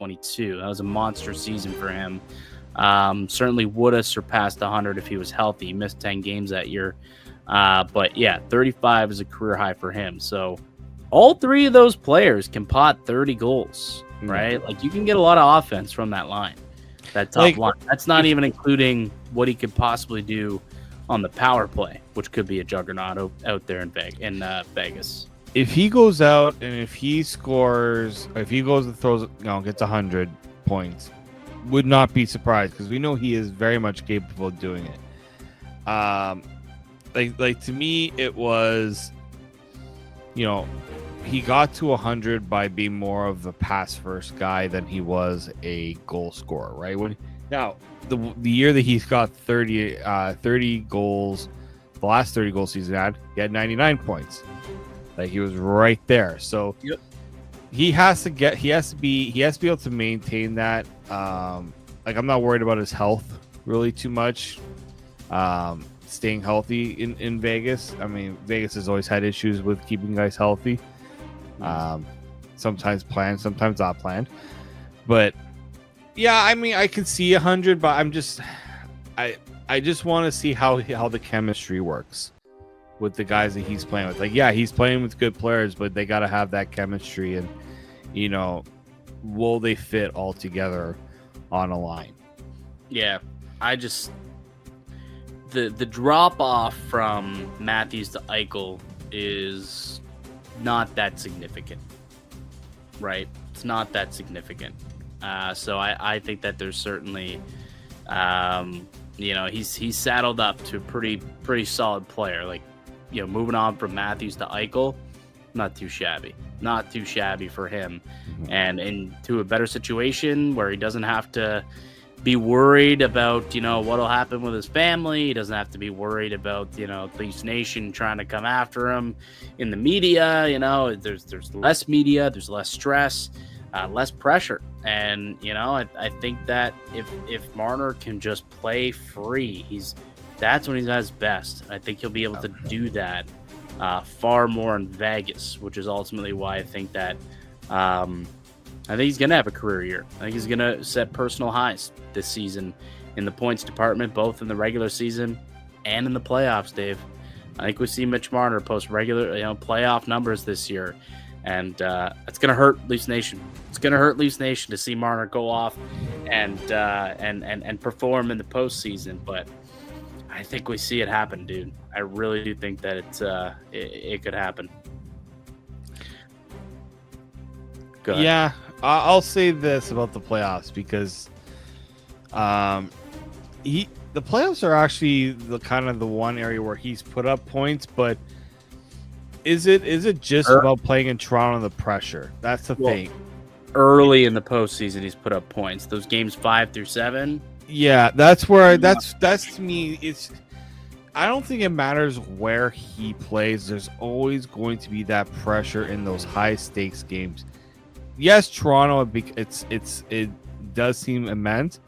22. That was a monster season for him. Certainly would have surpassed 100 if he was healthy. He missed 10 games that year. But yeah, 35 is a career high for him. So all three of those players can pot 30 goals, right? Like, you can get a lot of offense from that line, that top line. That's not even including what he could possibly do on the power play, which could be a juggernaut out there in Vegas. If he goes out and if he scores, if he goes and throws, gets 100 points, would not be surprised, because we know he is very much capable of doing it. Like to me, it was, he got to 100 by being more of a pass first guy than he was a goal scorer, right? Now the year that he's got 30 goals, the last 30 goal season he had 99 points. Like, he was right there. So he has to be able to maintain that. Like, I'm not worried about his health really too much. Staying healthy in Vegas. I mean, Vegas has always had issues with keeping guys healthy. Sometimes planned, sometimes not planned. But yeah, I mean, I can see 100, but I just want to see how the chemistry works with the guys that he's playing with. Like, yeah, he's playing with good players, but they got to have that chemistry, and will they fit all together on a line? Yeah, the drop off from Matthews to Eichel is not that significant, right? It's not that significant. So I think that there's certainly, he's saddled up to a pretty solid player. Like, moving on from Matthews to Eichel, not too shabby for him, and into a better situation where he doesn't have to be worried about, what'll happen with his family. He doesn't have to be worried about, Leafs Nation trying to come after him in the media. There's less media, there's less stress, less pressure. And, I think that if Marner can just play free, that's when he's at his best. I think he'll be able to do that far more in Vegas, which is ultimately why I think that I think he's going to have a career year. I think he's going to set personal highs this season in the points department, both in the regular season and in the playoffs, Dave. I think we see Mitch Marner post regular, playoff numbers this year. And it's going to hurt Leafs Nation. It's going to hurt Leafs Nation to see Marner go off and perform in the postseason. But I think we see it happen, dude. I really do think that it could happen. Go ahead. Yeah, I'll say this about the playoffs, because the playoffs are actually the one area where he's put up points, but is it just about playing in Toronto and the pressure? That's the thing. Early in the postseason, he's put up points. Those games 5 through 7. Yeah, that's where that's to me. I don't think it matters where he plays. There's always going to be that pressure in those high stakes games. Yes, Toronto, it does seem immense.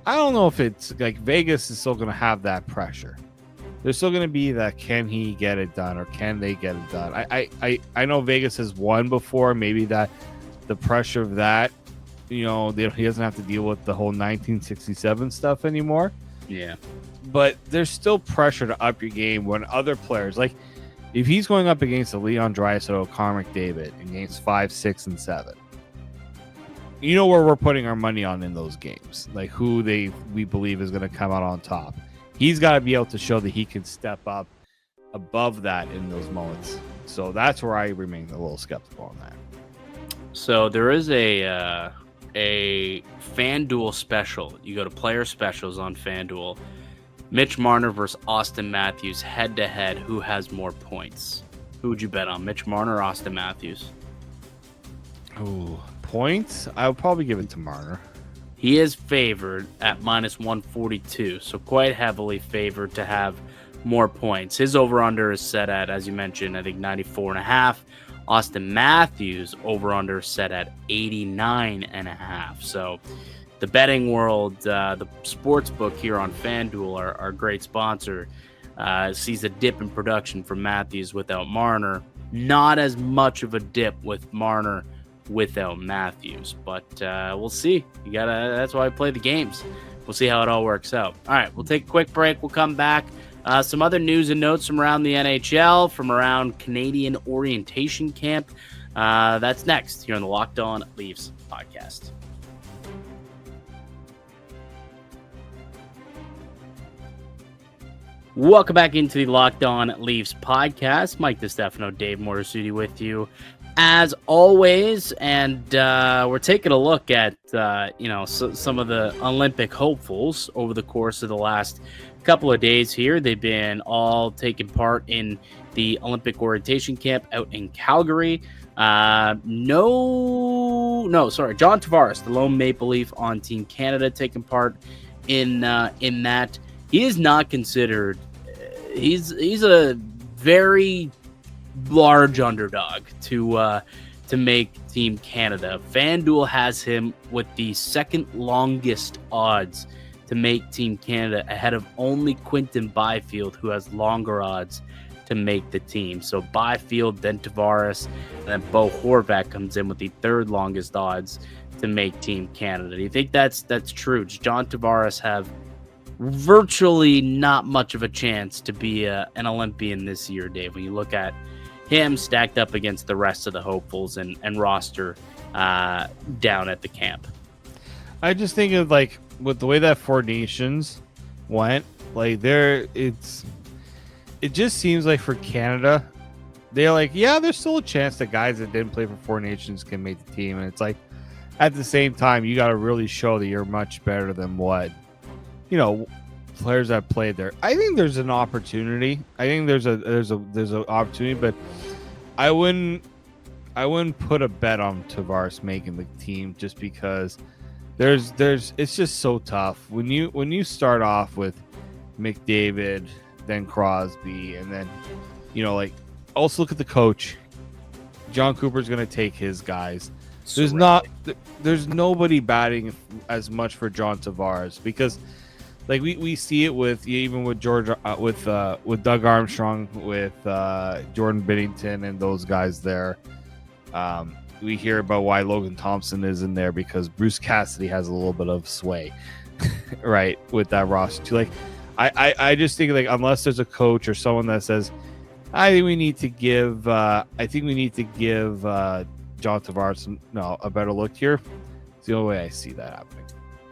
I don't know if it's like Vegas is still going to have that pressure. There's still going to be that, can he get it done, or can they get it done? I know Vegas has won before. Maybe that the pressure of that, he doesn't have to deal with the whole 1967 stuff anymore. Yeah. But there's still pressure to up your game when other players, like if he's going up against a Leon Draisaitl or Connor McDavid in games 5, 6, and 7, where we're putting our money on in those games, like who we believe is going to come out on top. He's got to be able to show that he can step up above that in those moments. So that's where I remain a little skeptical on that. So there is a FanDuel special. You go to player specials on FanDuel. Mitch Marner versus Austin Matthews head-to-head. Who has more points? Who would you bet on, Mitch Marner or Austin Matthews? Ooh, points? I would probably give it to Marner. He is favored at -142, so quite heavily favored to have more points. His over-under is set at, as you mentioned, I think 94.5. Austin Matthews over-under set at 89.5. So the betting world, the sports book here on FanDuel, our great sponsor, sees a dip in production for Matthews without Marner. Not as much of a dip with Marner without Matthews. But we'll see. That's why I play the games. We'll see how it all works out. All right, we'll take a quick break. We'll come back. Some other news and notes from around the NHL, from around Canadian orientation camp. That's next here on the Locked On Leafs podcast. Welcome back into the Locked On Leafs podcast. Mike DiStefano, Dave Morisuti with you as always, and we're taking a look at some of the Olympic hopefuls over the course of the last couple of days here. They've been all taking part in the Olympic orientation camp out in Calgary. John Tavares, the lone Maple Leaf on Team Canada, taking part in that. He is not considered. He's a very large underdog to make Team Canada. FanDuel has him with the second longest odds to make Team Canada, ahead of only Quinton Byfield, who has longer odds to make the team. So Byfield, then Tavares, and then Bo Horvat comes in with the third longest odds to make Team Canada. Do you think that's true? Does John Tavares have virtually not much of a chance to be an Olympian this year, Dave, when you look at him stacked up against the rest of the hopefuls and roster down at the camp? I just think of, like, with the way that Four Nations went, like, it just seems like for Canada, they're like, yeah, there's still a chance that guys that didn't play for Four Nations can make the team. And it's like, at the same time, you got to really show that you're much better than what, players that played there. I think there's an opportunity. I think there's an opportunity, but I wouldn't put a bet on Tavares making the team, just because it's just so tough when you start off with McDavid, then Crosby, and then also look at the coach. John Cooper's going to take his guys. There's nobody batting as much for John Tavares, because like we see it with George with Doug Armstrong, with Jordan Binnington and those guys there. We hear about why Logan Thompson is in there, because Bruce Cassidy has a little bit of sway, right, with that roster too. Like I just think, like, unless there's a coach or someone that says, I think we need to give John Tavares a better look here. It's the only way I see that happening.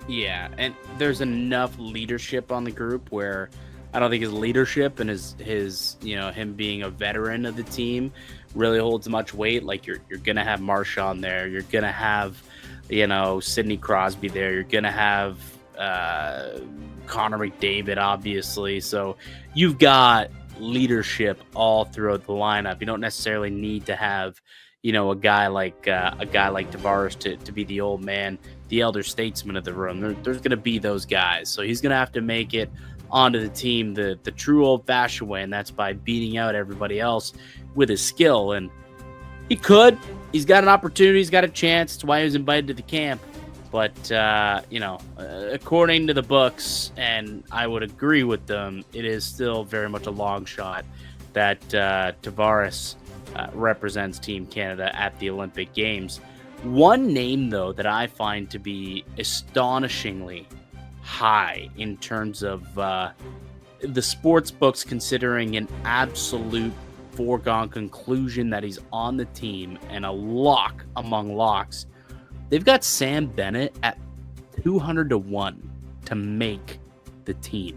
Yeah, and there's enough leadership on the group where I don't think his leadership and his him being a veteran of the team really holds much weight. Like, you're gonna have Marchand there, you're gonna have Sidney Crosby there, you're gonna have Connor McDavid, obviously. So you've got leadership all throughout the lineup. You don't necessarily need to have a guy like Tavares to be the old man, the elder statesman of the room. There's going to be those guys. So he's going to have to make it onto the team the true old-fashioned way, and that's by beating out everybody else with his skill. And he's got an opportunity, he's got a chance. That's why he was invited to the camp. But, according to the books, and I would agree with them, it is still very much a long shot that Tavares represents Team Canada at the Olympic Games. One name, though, that I find to be astonishingly high in terms of the sports books considering an absolute foregone conclusion that he's on the team and a lock among locks, they've got Sam Bennett at 200-1 to make the team,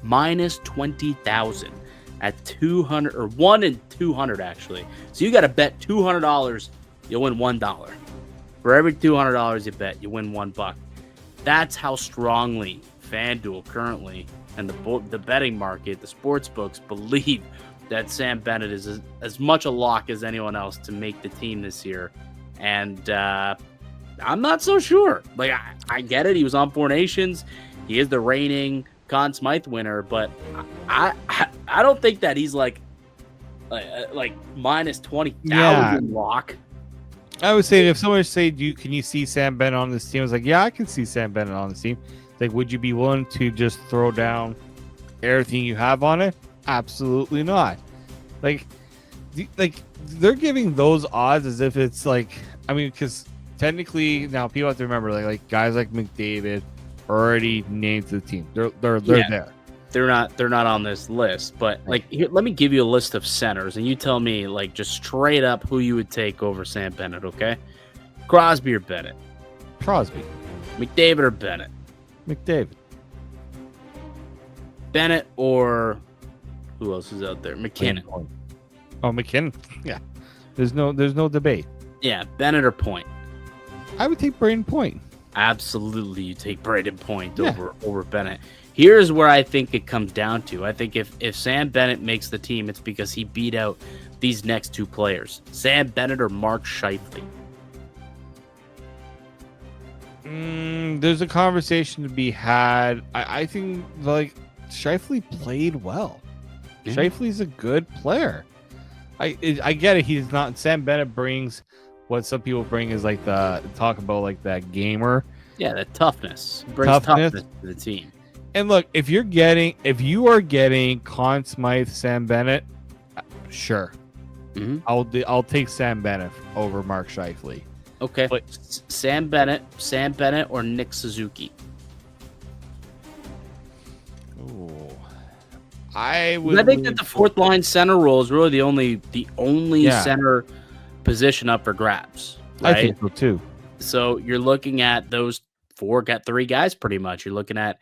minus 20,000 at 200, or 1 in 200 actually. So you got to bet $200, you'll win $1. For every $200 you bet, you win $1. That's how strongly FanDuel currently and the betting market, the sports books, believe that Sam Bennett is as much a lock as anyone else to make the team this year. And I'm not so sure. Like, I get it. He was on Four Nations. He is the reigning Conn Smythe winner, but I don't think that he's like minus 20,000 lock. I would say, if someone say, can you see Sam Bennett on this team? I was like, yeah, I can see Sam Bennett on this team. It's like, would you be willing to just throw down everything you have on it? Absolutely not. Like they're giving those odds as if it's like I mean, because technically now people have to remember, like guys like McDavid already named to the team. They're there. They're not on this list, but like here, let me give you a list of centers, and you tell me like just straight up who you would take over Sam Bennett. Okay, Crosby or Bennett? Crosby. McDavid or Bennett? McDavid. Bennett or who else is out there? McKinnon. Oh, McKinnon. Yeah, there's no debate. Yeah, Bennett or Point? I would take Braden Point. Absolutely, you take Braden Point over Bennett. Here's where I think it comes down to. I think if Sam Bennett makes the team, it's because he beat out these next two players. Sam Bennett or Mark Scheifele? There's a conversation to be had. I think like Scheifele played well. Yeah. Scheifele's a good player. I get it. He's not. Sam Bennett brings what some people bring is like the talk about like that gamer. Yeah, that toughness. Brings toughness to the team. And look, if you are getting Conn Smythe, Sam Bennett, sure, I'll take Sam Bennett over Mark Scheifele. Okay, but Sam Bennett, or Nick Suzuki? Ooh, I think that the fourth line center role is really the only center position up for grabs. Right? I think so too. So you're looking at those three guys pretty much. You're looking at